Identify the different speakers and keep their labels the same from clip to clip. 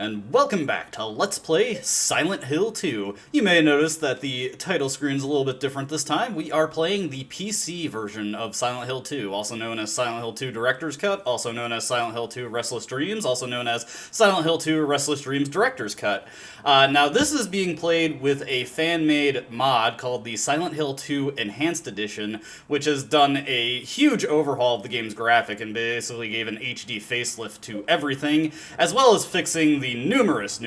Speaker 1: and welcome back to Let's Play Silent Hill 2. You may notice that the title screen's a little bit different this time. We are playing the PC version of Silent Hill 2, also known as Silent Hill 2 Director's Cut, also known as Silent Hill 2 Restless Dreams, also known as Silent Hill 2 Restless Dreams Director's Cut. Now, this is being played with a fan-made mod called the Silent Hill 2 Enhanced Edition, which has done a huge overhaul of the game's graphic and basically gave an HD facelift to everything, as well as fixing the numerous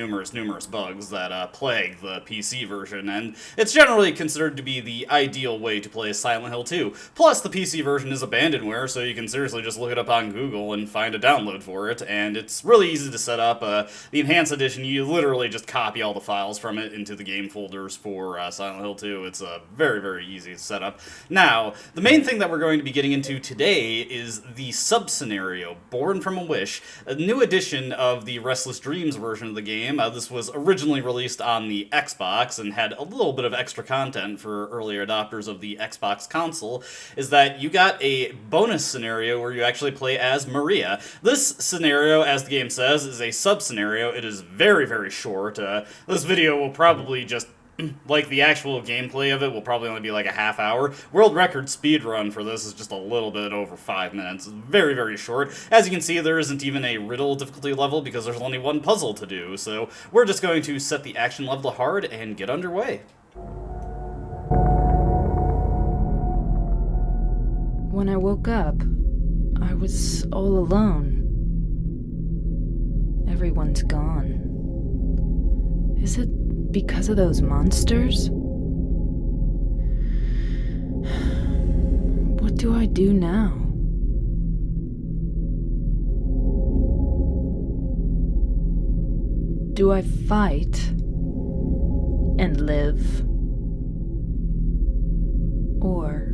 Speaker 1: bugs that plague the PC version, and it's generally considered to be the ideal way to play Silent Hill 2. Plus, the PC version is abandonware, so you can seriously just look it up on Google and find a download for it, and it's really easy to set up. The Enhanced Edition, you literally just copy all the files from it into the game folders for Silent Hill 2. It's very easy to set up. Now, the main thing that we're going to be getting into today is the sub-scenario, Born from a Wish, a new edition of the Restless Dreams version of the game. This was originally released on the Xbox and had a little bit of extra content for earlier adopters of the Xbox console, is that you got a bonus scenario where you actually play as Maria. This scenario, as the game says, is a sub-scenario. It is very short. This video will probably just like the actual gameplay of it will probably only be like a half hour. World record speed run for this is just a little bit over 5 minutes. It's very short. As you can see, there isn't even a riddle difficulty level because there's only one puzzle to do. So we're just going to set the action level to hard and get underway.
Speaker 2: When I woke up, I was all alone. Everyone's gone. Is it because of those monsters? What do I do now? Do I fight and live? Or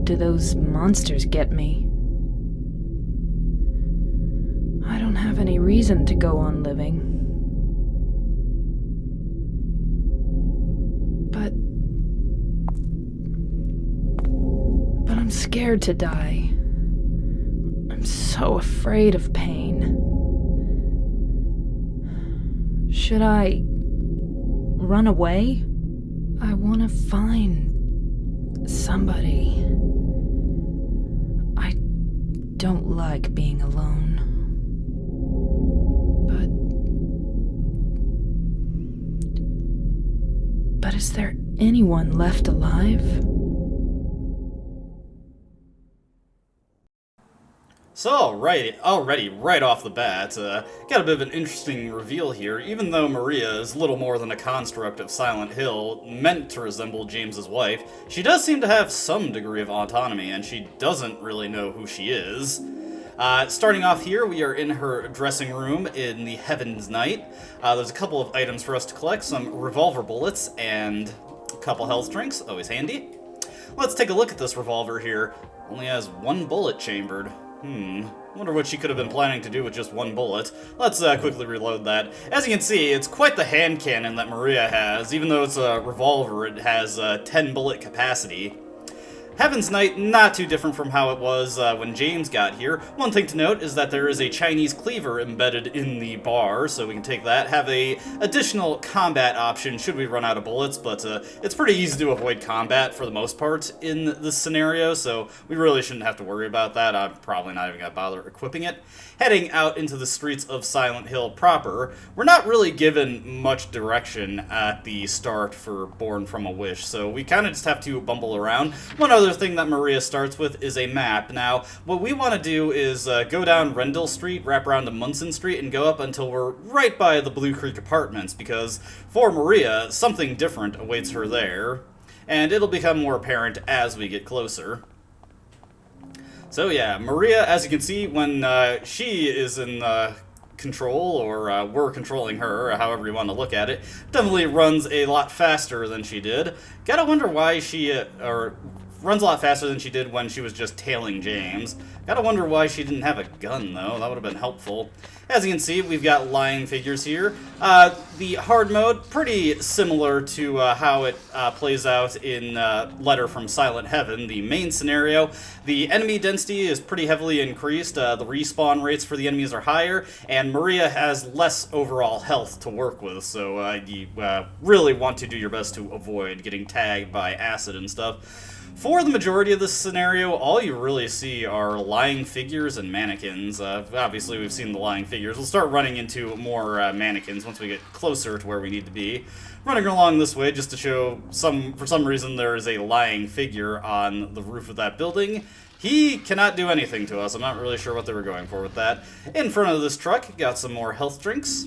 Speaker 2: do those monsters get me? I don't have any reason to go on living. But I'm scared to die. I'm so afraid of pain. Should I run away? I want to find somebody. I don't like being alone. But is there anyone left alive?
Speaker 1: So already, right off the bat, got a bit of an interesting reveal here. Even though Maria is little more than a construct of Silent Hill, meant to resemble James's wife, she does seem to have some degree of autonomy, and she doesn't really know who she is. Starting off here, we are in her dressing room in the Heaven's Night. There's a couple of items for us to collect, some revolver bullets and a couple health drinks, always handy. Let's take a look at this revolver here. Only has one bullet chambered. Wonder what she could have been planning to do with just one bullet. Let's quickly reload that. As you can see, it's quite the hand cannon that Maria has. Even though it's a revolver, it has 10 bullet capacity. Heaven's Night, not too different from how it was when James got here. One thing to note is that there is a Chinese cleaver embedded in the bar, so we can take that. Have a additional combat option should we run out of bullets, but it's pretty easy to avoid combat for the most part in this scenario, so we really shouldn't have to worry about that. I'm probably not even going to bother equipping it. Heading out into the streets of Silent Hill proper, we're not really given much direction at the start for Born from a Wish, so we kind of just have to bumble around. One other thing that Maria starts with is a map. Now, what we want to do is go down Rendell Street, wrap around to Munson Street, and go up until we're right by the Blue Creek Apartments, because for Maria, something different awaits her there, and it'll become more apparent as we get closer. So yeah, Maria, as you can see, when she is in control, or we're controlling her, or however you want to look at it, definitely runs a lot faster than she did. Gotta wonder why she, runs a lot faster than she did when she was just tailing James, Gotta wonder why she didn't have a gun, though. That would have been helpful. As you can see, we've got lying figures here. The hard mode, pretty similar to how it plays out in Letter from Silent Heaven, the main scenario. The enemy density is pretty heavily increased, the respawn rates for the enemies are higher, and Maria has less overall health to work with, so you really want to do your best to avoid getting tagged by acid and stuff. For the majority of this scenario, all you really see are lying figures and mannequins. Obviously, we've seen the lying figures. We'll start running into more mannequins once we get closer to where we need to be. Running along this way just to show for some reason there is a lying figure on the roof of that building. He cannot do anything to us. I'm not really sure what they were going for with that. In front of this truck, got some more health drinks.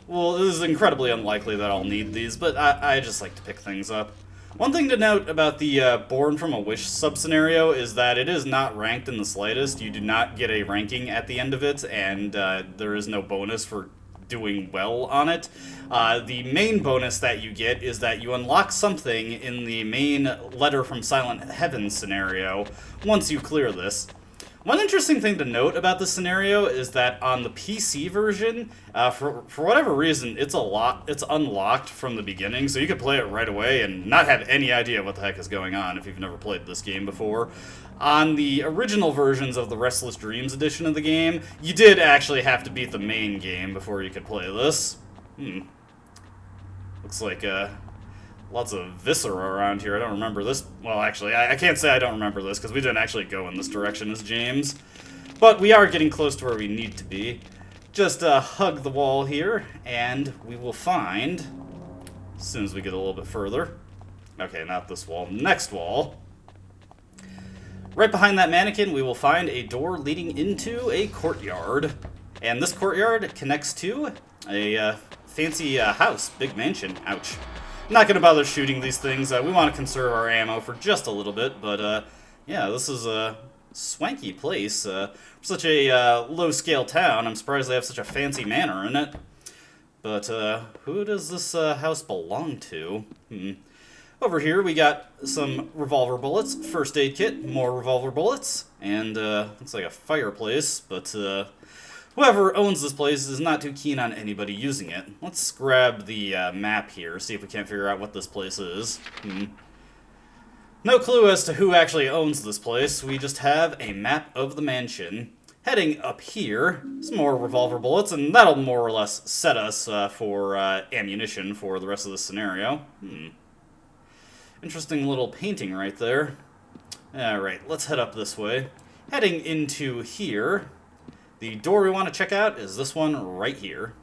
Speaker 1: Well, this is incredibly unlikely that I'll need these, but I just like to pick things up. One thing to note about the Born from a Wish sub-scenario is that it is not ranked in the slightest. You do not get a ranking at the end of it, and there is no bonus for doing well on it. The main bonus that you get is that you unlock something in the main Letter from Silent Heaven scenario once you clear this. One interesting thing to note about this scenario is that on the PC version, for whatever reason, it's unlocked from the beginning, so you could play it right away and not have any idea what the heck is going on if you've never played this game before. On the original versions of the Restless Dreams edition of the game, you did actually have to beat the main game before you could play this. Looks like, lots of viscera around here. I don't remember this. Well, actually, I can't say I don't remember this, because we didn't actually go in this direction as James. But we are getting close to where we need to be. Just hug the wall here, and we will find, as soon as we get a little bit further, okay, not this wall, next wall. Right behind that mannequin, we will find a door leading into a courtyard. And this courtyard connects to a fancy house, big mansion. Ouch. Not going to bother shooting these things. We want to conserve our ammo for just a little bit, but yeah, this is a swanky place. For such a low-scale town, I'm surprised they have such a fancy manor in it. But who does this house belong to? Over here, we got some revolver bullets, first aid kit, more revolver bullets, and looks like a fireplace, but whoever owns this place is not too keen on anybody using it. Let's grab the map here, see if we can't figure out what this place is. No clue as to who actually owns this place. We just have a map of the mansion. Heading up here, some more revolver bullets, and that'll more or less set us for ammunition for the rest of the scenario. Interesting little painting right there. Alright, let's head up this way. Heading into here, the door we want to check out is this one right here.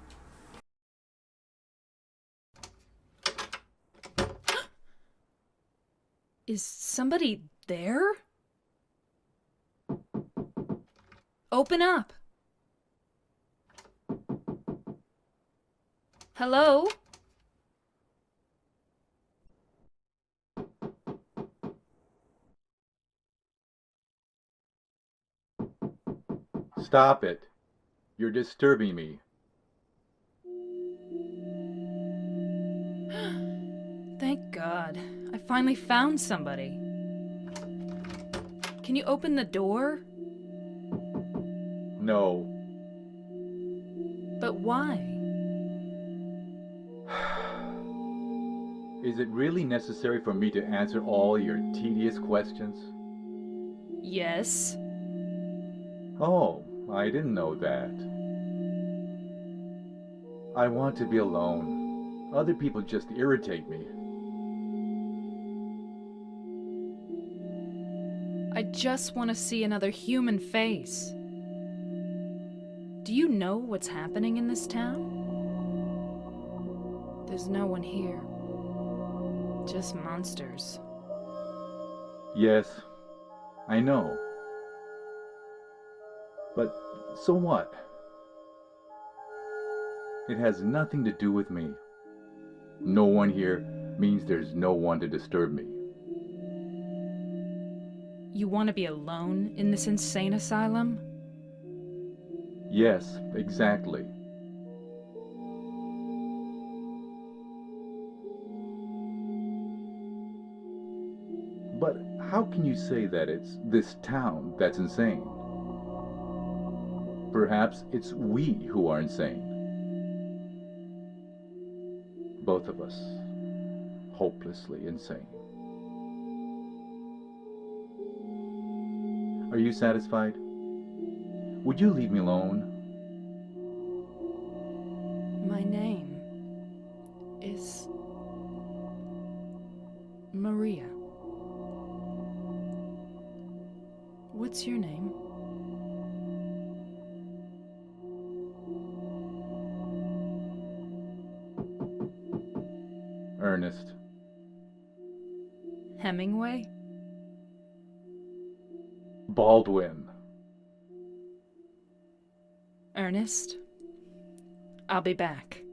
Speaker 2: Is somebody there? Open up. Hello?
Speaker 3: Stop it. You're disturbing me.
Speaker 2: Thank God. I finally found somebody. Can you open the door?
Speaker 3: No.
Speaker 2: But why?
Speaker 3: Is it really necessary for me to answer all your tedious questions?
Speaker 2: Yes.
Speaker 3: Oh, I didn't know that. I want to be alone. Other people just irritate me.
Speaker 2: I just want to see another human face. Do you know what's happening in this town? There's no one here. Just monsters.
Speaker 3: Yes, I know. But so what? It has nothing to do with me. No one here means there's no one to disturb me.
Speaker 2: You want to be alone in this insane asylum?
Speaker 3: Yes, exactly. But how can you say that it's this town that's insane? Perhaps it's we who are insane. Both of us. Hopelessly insane. Are you satisfied? Would you leave me alone?
Speaker 2: My name is Maria. What's your name?
Speaker 3: Ernest.
Speaker 2: Hemingway?
Speaker 3: Baldwin.
Speaker 2: Ernest? I'll be back.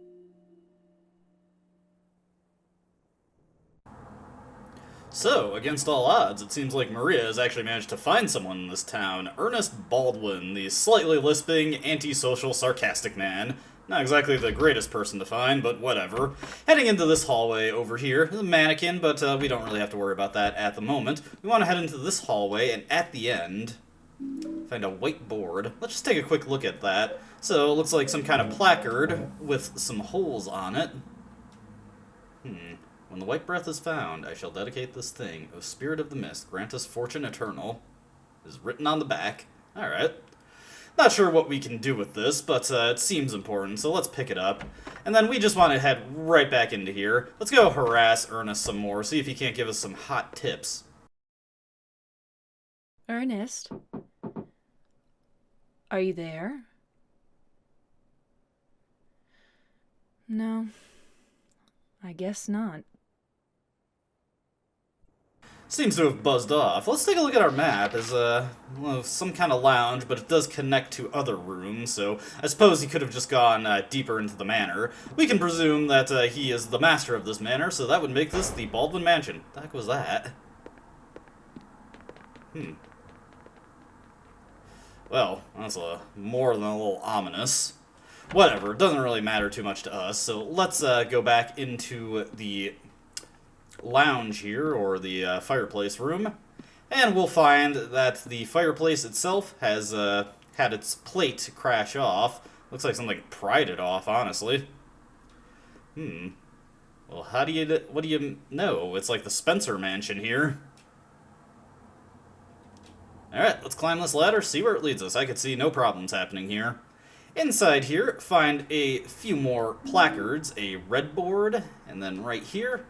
Speaker 1: So, against all odds, it seems like Maria has actually managed to find someone in this town. Ernest Baldwin, the slightly lisping, antisocial, sarcastic man. Not exactly the greatest person to find, but whatever. Heading into this hallway over here, a mannequin, but we don't really have to worry about that at the moment. We want to head into this hallway, and at the end, find a white board. Let's just take a quick look at that. So, it looks like some kind of placard with some holes on it. When the white breath is found, I shall dedicate this thing. O spirit of the mist, grant us fortune eternal. Is written on the back. Alright. Not sure what we can do with this, but it seems important, so let's pick it up. And then we just want to head right back into here. Let's go harass Ernest some more, see if he can't give us some hot tips.
Speaker 2: Ernest? Are you there? No. I guess not.
Speaker 1: Seems to have buzzed off. Let's take a look at our map. As well, some kind of lounge, but it does connect to other rooms, so I suppose he could have just gone deeper into the manor. We can presume that he is the master of this manor, so that would make this the Baldwin Mansion. The heck was that? Well, that's more than a little ominous. Whatever, it doesn't really matter too much to us, so let's go back into the lounge here, or the fireplace room, and we'll find that the fireplace itself has had its plate crash off. Looks like something pried it off, honestly. Well, what do you know? It's like the Spencer Mansion here. Alright, let's climb this ladder, see where it leads us. I could see no problems happening here. Inside here, find a few more placards, a red board, and then right here,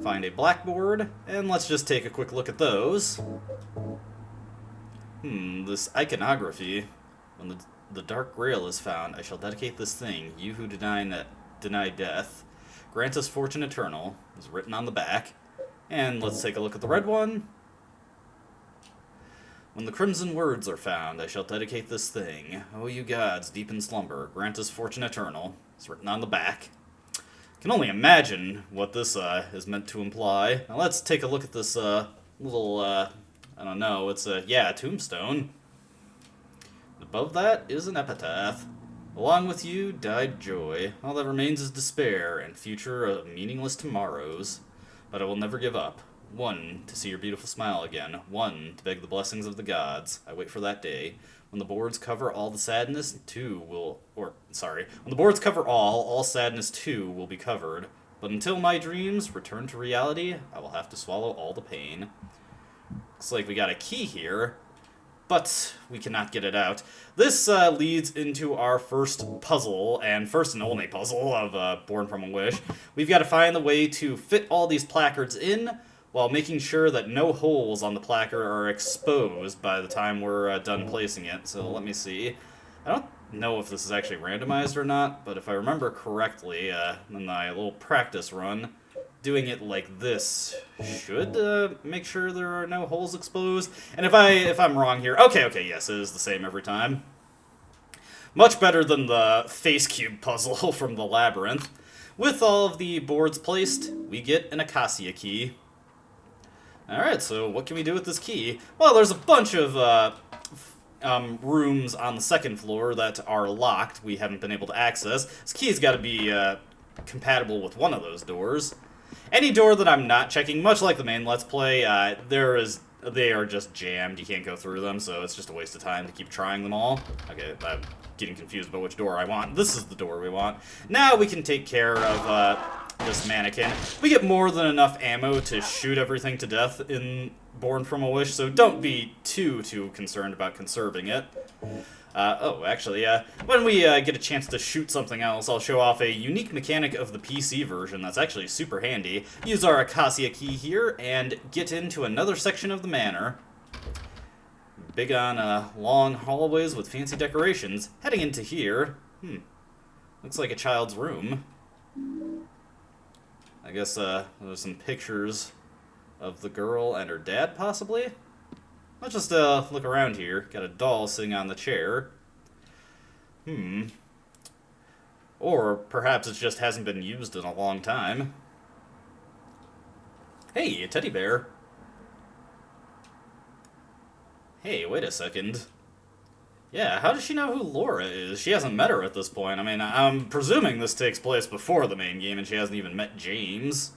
Speaker 1: find a blackboard, and let's just take a quick look at those. This iconography. When the Dark Grail is found, I shall dedicate this thing. You who deny death. Grant us fortune eternal, is written on the back. And let's take a look at the red one. When the crimson words are found, I shall dedicate this thing. O you gods, deep in slumber, grant us fortune eternal. It's written on the back. Can only imagine what this is meant to imply. Now let's take a look at this little, I don't know, it's a tombstone. Above that is an epitaph. Along with you died joy. All that remains is despair and future of meaningless tomorrows. But I will never give up. 1, to see your beautiful smile again. 1, to beg the blessings of the gods. I wait for that day. When the boards cover all the sadness, when the boards cover all sadness too will be covered. But until my dreams return to reality, I will have to swallow all the pain. Looks like we got a key here, but we cannot get it out. This leads into our first puzzle, and first and only puzzle of Born from a Wish. We've got to find the way to fit all these placards in, while making sure that no holes on the placard are exposed by the time we're done placing it. So let me see. I don't know if this is actually randomized or not, but if I remember correctly, in my little practice run, doing it like this should make sure there are no holes exposed. And if I'm wrong here, okay, yes, it is the same every time. Much better than the face cube puzzle from the Labyrinth. With all of the boards placed, we get an Acacia key. Alright, so what can we do with this key? Well, there's a bunch of rooms on the second floor that are locked we haven't been able to access. This key's got to be compatible with one of those doors. Any door that I'm not checking, much like the main Let's Play, there is they are just jammed. You can't go through them, so it's just a waste of time to keep trying them all. Okay, I'm getting confused about which door I want. This is the door we want. Now we can take care of this mannequin. We get more than enough ammo to shoot everything to death in Born from a Wish, so don't be too concerned about conserving it. When we get a chance to shoot something else, I'll show off a unique mechanic of the PC version that's actually super handy. Use our Acacia key here and get into another section of the manor. Big on long hallways with fancy decorations. Heading into here, looks like a child's room. I guess there's some pictures of the girl and her dad, possibly? Let's just look around here. Got a doll sitting on the chair. Or perhaps it just hasn't been used in a long time. Hey, a teddy bear. Hey, wait a second. Yeah, how does she know who Laura is? She hasn't met her at this point. I mean, I'm presuming this takes place before the main game and she hasn't even met James.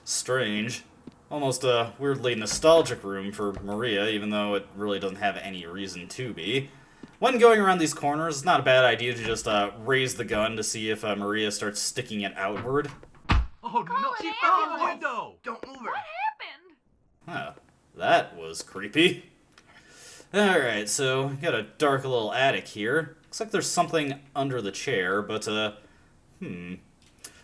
Speaker 1: Strange. Almost a weirdly nostalgic room for Maria, even though it really doesn't have any reason to be. When going around these corners, it's not a bad idea to just raise the gun to see if Maria starts sticking it outward.
Speaker 4: Oh no, she fell out the window! Don't move her!
Speaker 2: What happened?
Speaker 1: Huh, that was creepy. Alright, so got a dark little attic here. Looks like there's something under the chair, but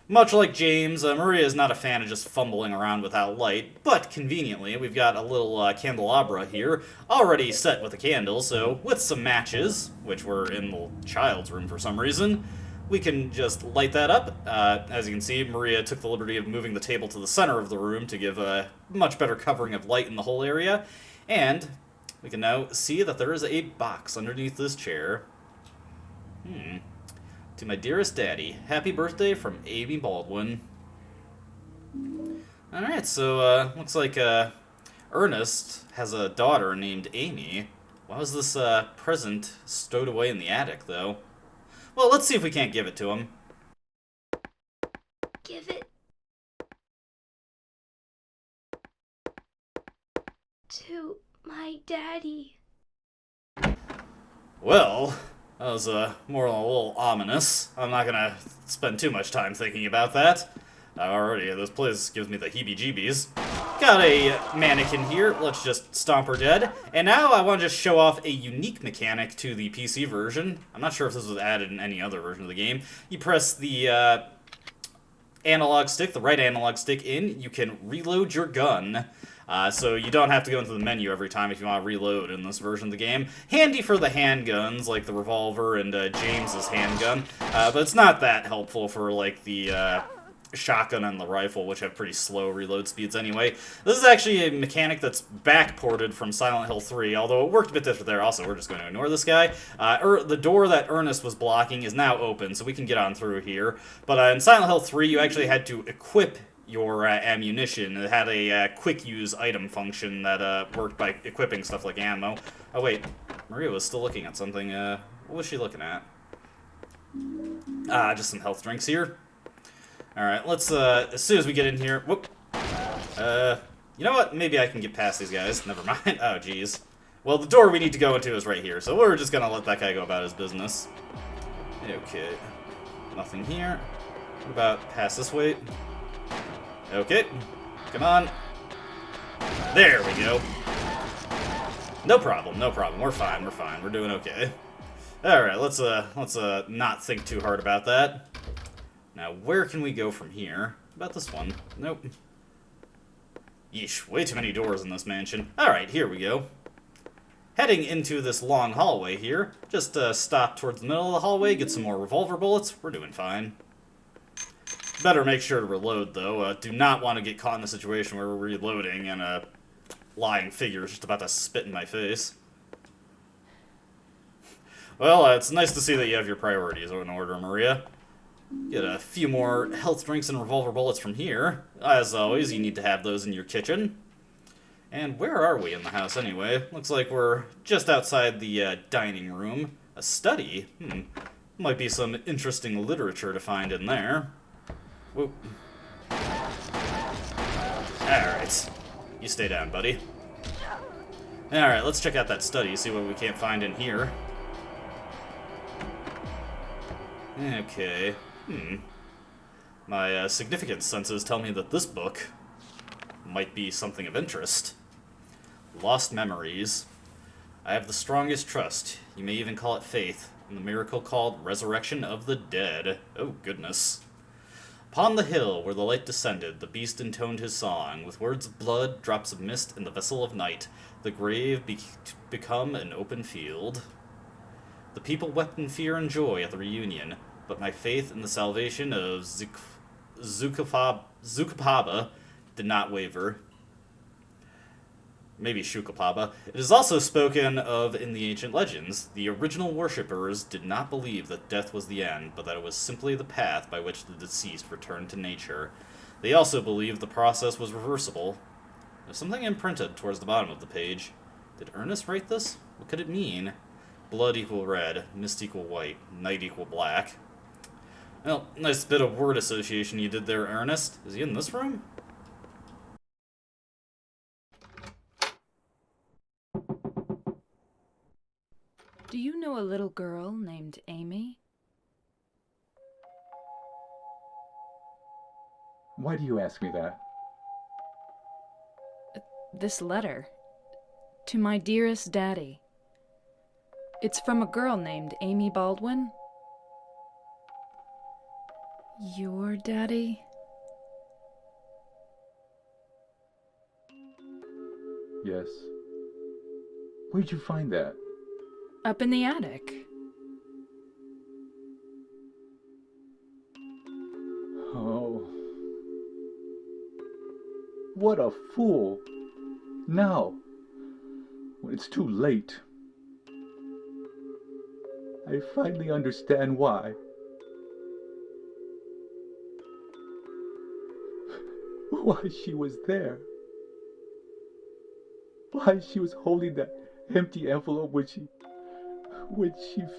Speaker 1: much like James, Maria is not a fan of just fumbling around without light, but conveniently, we've got a little candelabra here, already set with a candle, so with some matches, which were in the child's room for some reason, we can just light that up. As you can see, Maria took the liberty of moving the table to the center of the room to give a much better covering of light in the whole area, and we can now see that there is a box underneath this chair. To my dearest daddy, happy birthday from Amy Baldwin. Alright, so looks like Ernest has a daughter named Amy. Why was this present stowed away in the attic, though? Well, let's see if we can't give it to him.
Speaker 5: Give it to my daddy.
Speaker 1: Well, that was more a little ominous. I'm not gonna spend too much time thinking about that. Already, this place gives me the heebie-jeebies. Got a mannequin here. Let's just stomp her dead. And now I want to just show off a unique mechanic to the PC version. I'm not sure if this was added in any other version of the game. You press the analog stick, the right analog stick in, you can reload your gun. So you don't have to go into the menu every time if you want to reload in this version of the game. Handy for the handguns, like the revolver and James's handgun, but it's not that helpful for like the shotgun and the rifle, which have pretty slow reload speeds anyway. This is actually a mechanic that's backported from Silent Hill 3, although it worked a bit different there. Also, we're just going to ignore this guy. The door that Ernest was blocking is now open, so we can get on through here. But in Silent Hill 3, you actually had to equip your ammunition. It had a quick-use item function that worked by equipping stuff like ammo. Oh wait, Maria was still looking at something. What was she looking at? Just some health drinks here. Alright, let's, as soon as we get in here, whoop. You know what? Maybe I can get past these guys. Never mind. Oh, jeez. Well, the door we need to go into is right here, so we're just gonna let that guy go about his business. Okay. Nothing here. What about past this way? Okay. Come on. There we go. No problem, no problem. We're fine, we're fine. We're doing okay. Alright, let's not think too hard about that. Now, where can we go from here? About this one. Nope. Yeesh, way too many doors in this mansion. Alright, here we go. Heading into this long hallway here. Just stop towards the middle of the hallway, get some more revolver bullets. We're doing fine. Better make sure to reload, though. Do not want to get caught in a situation where we're reloading and a lying figure is just about to spit in my face. Well, it's nice to see that you have your priorities in order, Maria. Get a few more health drinks and revolver bullets from here. As always, you need to have those in your kitchen. And where are we in the house, anyway? Looks like we're just outside the dining room. A study? Might be some interesting literature to find in there. Whoop. Alright. You stay down, buddy. Alright, let's check out that study, see what we can't find in here. Okay. My significance senses tell me that this book might be something of interest. Lost Memories. I have the strongest trust, you may even call it faith, in the miracle called Resurrection of the Dead. Oh, goodness. Upon the hill where the light descended, the beast intoned his song. With words of blood, drops of mist, and the vessel of night, the grave become an open field. The people wept in fear and joy at the reunion, but my faith in the salvation of Zukapaba did not waver. Maybe Shukapaba. It is also spoken of in the ancient legends. The original worshippers did not believe that death was the end, but that it was simply the path by which the deceased returned to nature. They also believed the process was reversible. There's something imprinted towards the bottom of the page. Did Ernest write this? What could it mean? Blood equal red, mist equal white, night equal black. Well, nice bit of word association you did there, Ernest. Is he in this room?
Speaker 2: Do you know a little girl named Amy?
Speaker 3: Why do you ask me that?
Speaker 2: This letter. To my dearest daddy. It's from a girl named Amy Baldwin. Your daddy?
Speaker 3: Yes. Where'd you find that?
Speaker 2: Up in the attic.
Speaker 3: Oh. What a fool. Now, when it's too late, I finally understand why. Why she was there. Why she was holding that empty envelope when she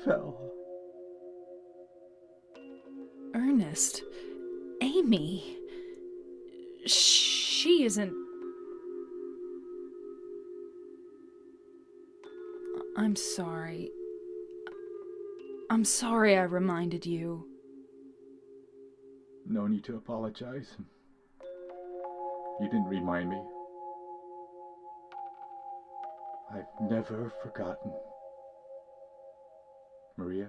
Speaker 3: fell.
Speaker 2: Ernest. Amy. She isn't... I'm sorry. I'm sorry I reminded you.
Speaker 3: No need to apologize. You didn't remind me. I've never forgotten. Maria,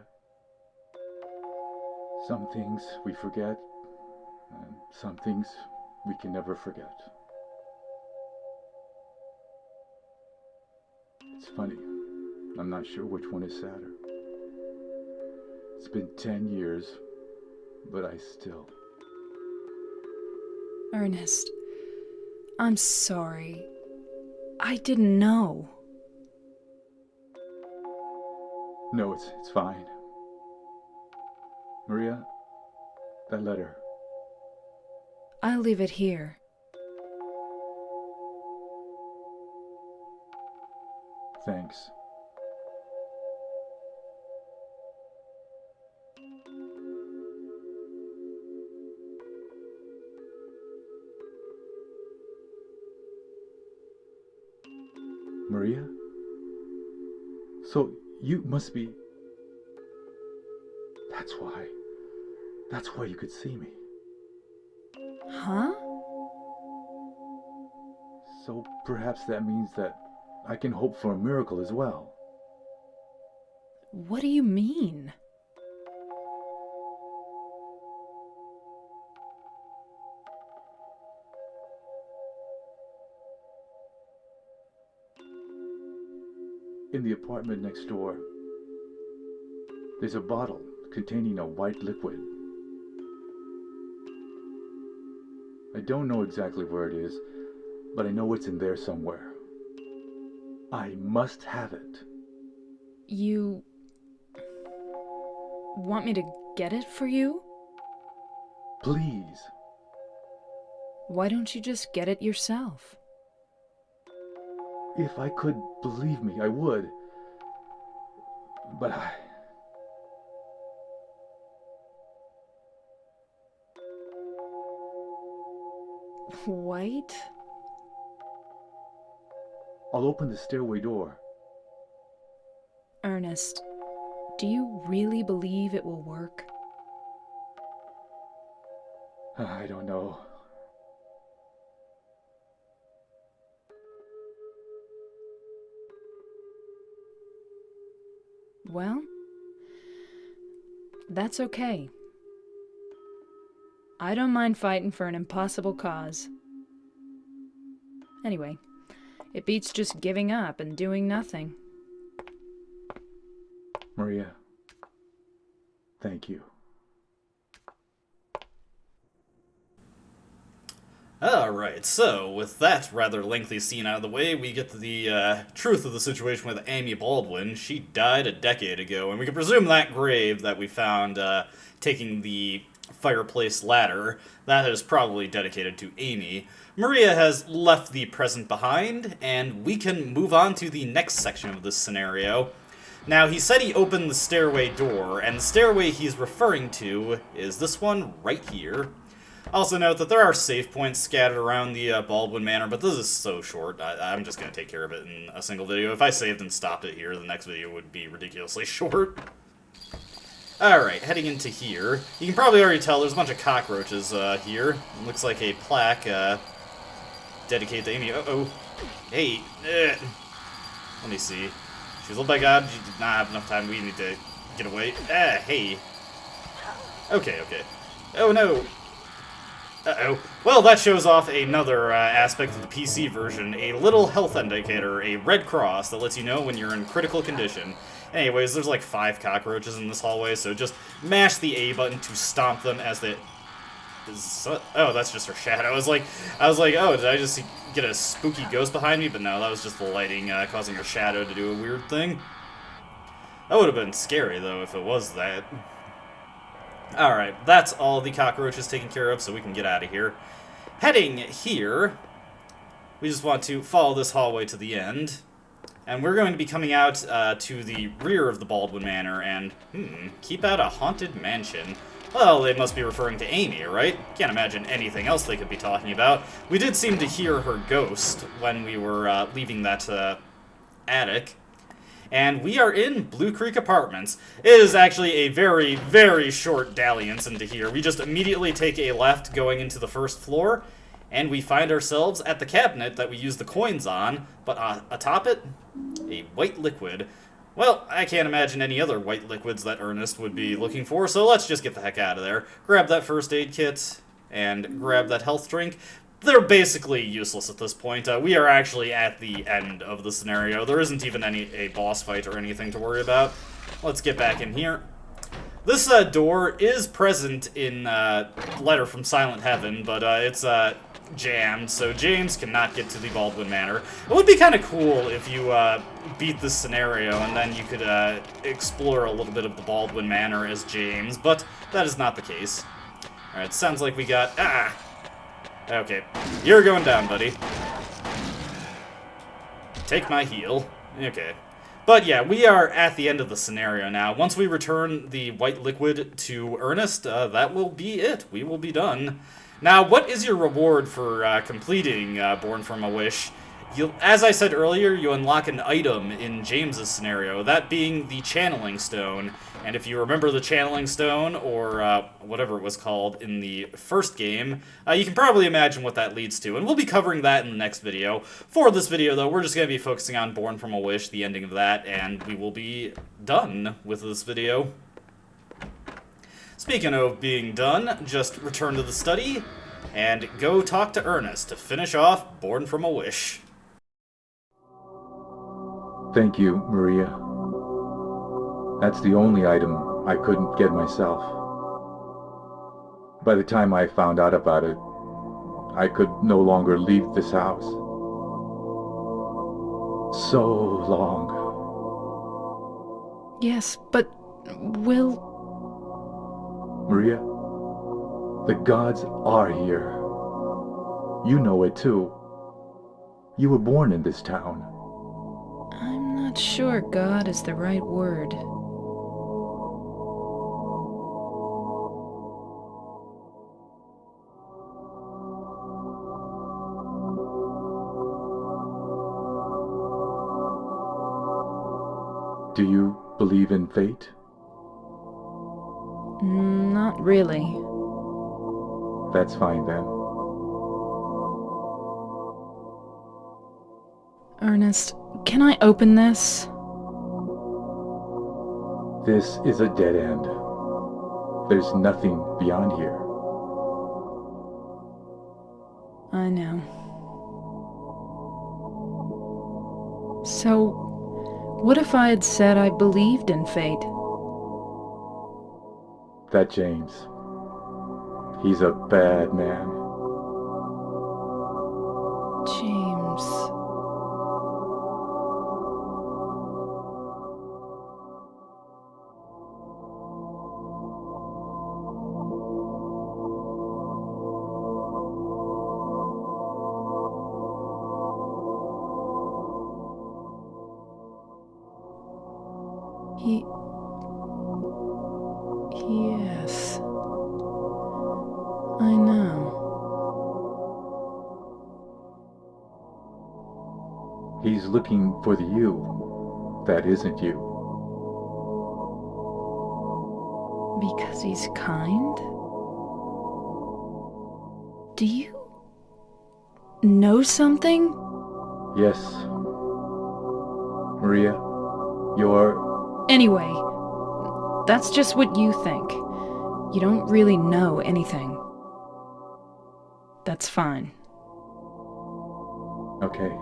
Speaker 3: some things we forget, and some things we can never forget. It's funny, I'm not sure which one is sadder. It's been 10 years, but I still...
Speaker 2: Ernest, I'm sorry. I didn't know.
Speaker 3: No, it's fine. Maria, that letter.
Speaker 2: I'll leave it here.
Speaker 3: Thanks. Maria? So you must be... That's why you could see me.
Speaker 2: Huh?
Speaker 3: So perhaps that means that I can hope for a miracle as well.
Speaker 2: What do you mean?
Speaker 3: In the apartment next door, there's a bottle containing a white liquid. I don't know exactly where it is, but I know it's in there somewhere. I must have it.
Speaker 2: You... want me to get it for you?
Speaker 3: Please.
Speaker 2: Why don't you just get it yourself?
Speaker 3: If I could, believe me, I would. But
Speaker 2: White
Speaker 3: I'll open the stairway door.
Speaker 2: Ernest, do you really believe it will work?
Speaker 3: I don't know.
Speaker 2: Well, that's okay. I don't mind fighting for an impossible cause. Anyway, it beats just giving up and doing nothing.
Speaker 3: Maria, thank you.
Speaker 1: Alright, so with that rather lengthy scene out of the way, we get to the truth of the situation with Amy Baldwin. She died a decade ago, and we can presume that grave that we found taking the fireplace ladder, that is probably dedicated to Amy. Maria has left the present behind, and we can move on to the next section of this scenario. Now, he said he opened the stairway door, and the stairway he's referring to is this one right here. Also note that there are save points scattered around the Baldwin Manor, but this is so short, I'm just going to take care of it in a single video. If I saved and stopped it here, the next video would be ridiculously short. Alright, heading into here. You can probably already tell there's a bunch of cockroaches here. It looks like a plaque dedicated to Amy. Uh-oh. Hey. Let me see. She's oh my god, she did not have enough time. We need to get away. Hey. Okay. Oh no. Uh-oh. Well, that shows off another aspect of the PC version. A little health indicator, a red cross that lets you know when you're in critical condition. Anyways, there's like 5 cockroaches in this hallway, so just mash the A button to stomp them as they... Oh, that's just her shadow. I was like, oh, did I just get a spooky ghost behind me? But no, that was just the lighting causing her shadow to do a weird thing. That would have been scary, though, if it was that. Alright, that's all the cockroaches taken care of, so we can get out of here. Heading here, we just want to follow this hallway to the end. And we're going to be coming out to the rear of the Baldwin Manor and, keep out a haunted mansion. Well, they must be referring to Amy, right? Can't imagine anything else they could be talking about. We did seem to hear her ghost when we were leaving that attic. And we are in Blue Creek Apartments. It is actually a very, very short dalliance into here. We just immediately take a left going into the first floor, and we find ourselves at the cabinet that we use the coins on, but atop it, a white liquid. Well, I can't imagine any other white liquids that Ernest would be looking for, so let's just get the heck out of there. Grab that first aid kit, and grab that health drink. They're basically useless at this point. We are actually at the end of the scenario. There isn't even a boss fight or anything to worry about. Let's get back in here. This door is present in Letter from Silent Heaven, but it's jammed, so James cannot get to the Baldwin Manor. It would be kind of cool if you beat this scenario and then you could explore a little bit of the Baldwin Manor as James, but that is not the case. Alright, sounds like we got... Okay, you're going down, buddy. Take my heal. Okay. But yeah, we are at the end of the scenario now. Once we return the white liquid to Ernest, that will be it. We will be done. Now, what is your reward for completing Born From a Wish? As I said earlier, you unlock an item in James's scenario, that being the Channeling Stone. And if you remember the Channeling Stone, or whatever it was called in the first game, you can probably imagine what that leads to. And we'll be covering that in the next video. For this video, though, we're just going to be focusing on Born From a Wish, the ending of that, and we will be done with this video. Speaking of being done, just return to the study and go talk to Ernest to finish off Born From a Wish.
Speaker 3: Thank you, Maria. That's the only item I couldn't get myself. By the time I found out about it, I could no longer leave this house. So long.
Speaker 2: Yes, but Will...
Speaker 3: Maria, the gods are here. You know it too. You were born in this town.
Speaker 2: I'm not sure God is the right word.
Speaker 3: Do you believe in fate?
Speaker 2: Not really.
Speaker 3: That's fine then.
Speaker 2: Ernest, can I open this?
Speaker 3: This is a dead end. There's nothing beyond here.
Speaker 2: I know. So, what if I had said I believed in fate?
Speaker 3: That James. He's a bad man.
Speaker 2: James. Yes. I know.
Speaker 3: He's looking for the you that isn't you.
Speaker 2: Because he's kind? Do you know something?
Speaker 3: Yes. Maria, you're...
Speaker 2: Anyway, that's just what you think. You don't really know anything. That's fine.
Speaker 3: Okay.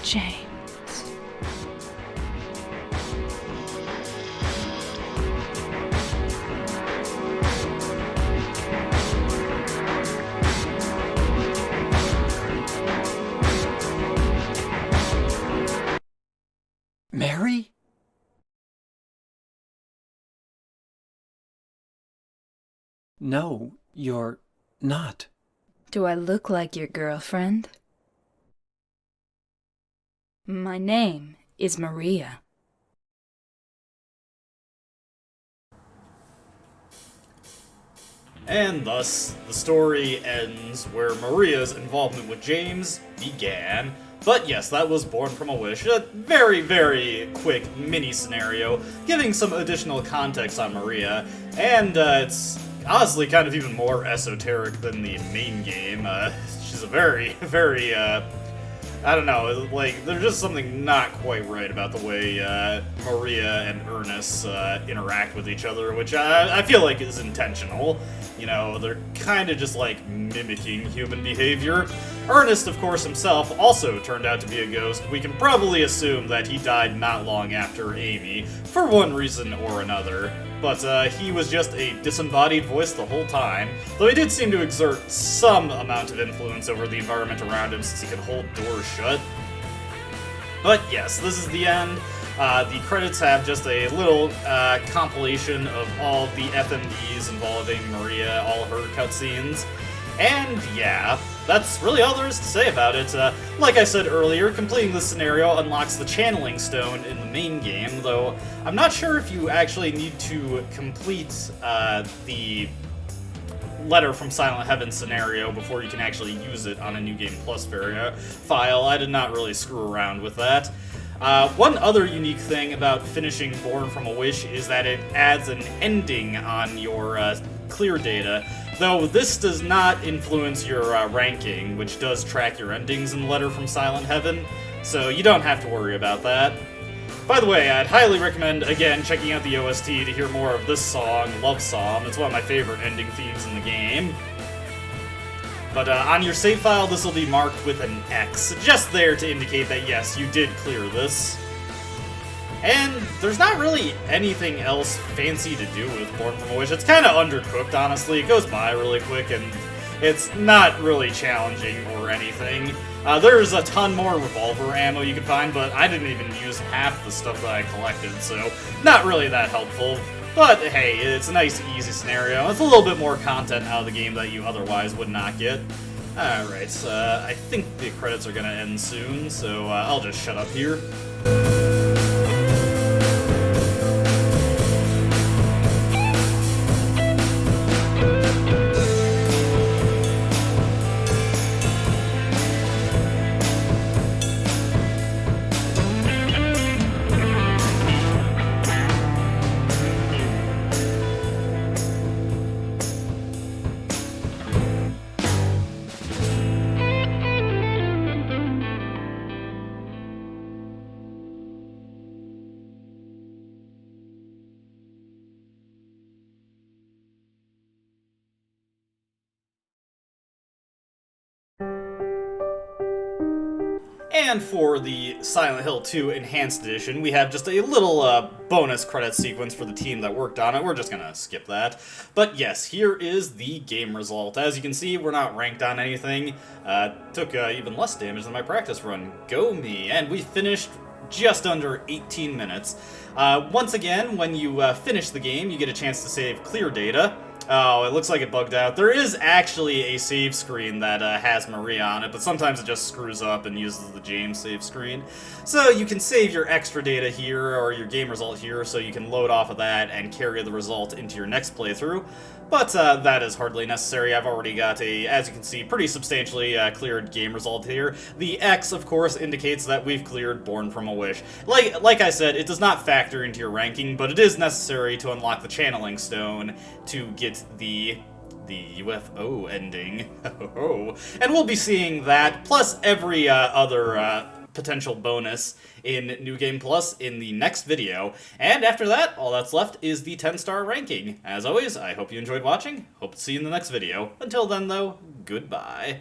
Speaker 2: James.
Speaker 6: Mary? No, you're not.
Speaker 2: Do I look like your girlfriend? My name is Maria.
Speaker 1: And thus, the story ends where Maria's involvement with James began. But yes, that was Born from a Wish, a very, very quick mini-scenario, giving some additional context on Maria, and it's honestly kind of even more esoteric than the main game. She's a very, very, I don't know, like, there's just something not quite right about the way Maria and Ernest interact with each other, which I feel like is intentional. You know, they're kind of just like mimicking human behavior. Ernest, of course, himself also turned out to be a ghost. We can probably assume that he died not long after Amy, for one reason or another. But he was just a disembodied voice the whole time, though he did seem to exert some amount of influence over the environment around him since he could hold doors shut. But yes, this is the end. The credits have just a little compilation of all the FMVs involving Maria, all her cutscenes. And yeah, that's really all there is to say about it. Like I said earlier, completing this scenario unlocks the channeling stone in the main game, though I'm not sure if you actually need to complete the Letter from Silent Heaven scenario before you can actually use it on a New Game Plus file. I did not really screw around with that. One other unique thing about finishing Born from a Wish is that it adds an ending on your clear data, though this does not influence your ranking, which does track your endings in Letter from Silent Heaven, so you don't have to worry about that. By the way, I'd highly recommend, again, checking out the OST to hear more of this song, Love Song. It's one of my favorite ending themes in the game. But on your save file, this will be marked with an X, just there to indicate that yes, you did clear this. And there's not really anything else fancy to do with Born from a Wish. It's kind of undercooked, honestly. It goes by really quick, and it's not really challenging or anything. There's a ton more revolver ammo you can find, but I didn't even use half the stuff that I collected, so not really that helpful. But hey, it's a nice, easy scenario. It's a little bit more content out of the game that you otherwise would not get. Alright, I think the credits are gonna end soon, so I'll just shut up here. And for the Silent Hill 2 Enhanced Edition, we have just a little bonus credit sequence for the team that worked on it. We're just gonna skip that. But yes, here is the game result. As you can see, we're not ranked on anything. Took even less damage than my practice run. Go me! And we finished just under 18 minutes. Once again, when you finish the game, you get a chance to save clear data. Oh, it looks like it bugged out. There is actually a save screen that has Maria on it, but sometimes it just screws up and uses the James save screen. So you can save your extra data here, or your game result here, so you can load off of that and carry the result into your next playthrough. But that is hardly necessary. I've already got a, as you can see, pretty substantially cleared game result here. The X, of course, indicates that we've cleared Born from a Wish. Like I said, it does not factor into your ranking, but it is necessary to unlock the Channeling Stone to get the UFO ending. And we'll be seeing that, plus every other potential bonus in New Game Plus in the next video. And after that, all that's left is the 10-star ranking. As always, I hope you enjoyed watching. Hope to see you in the next video. Until then, though, goodbye.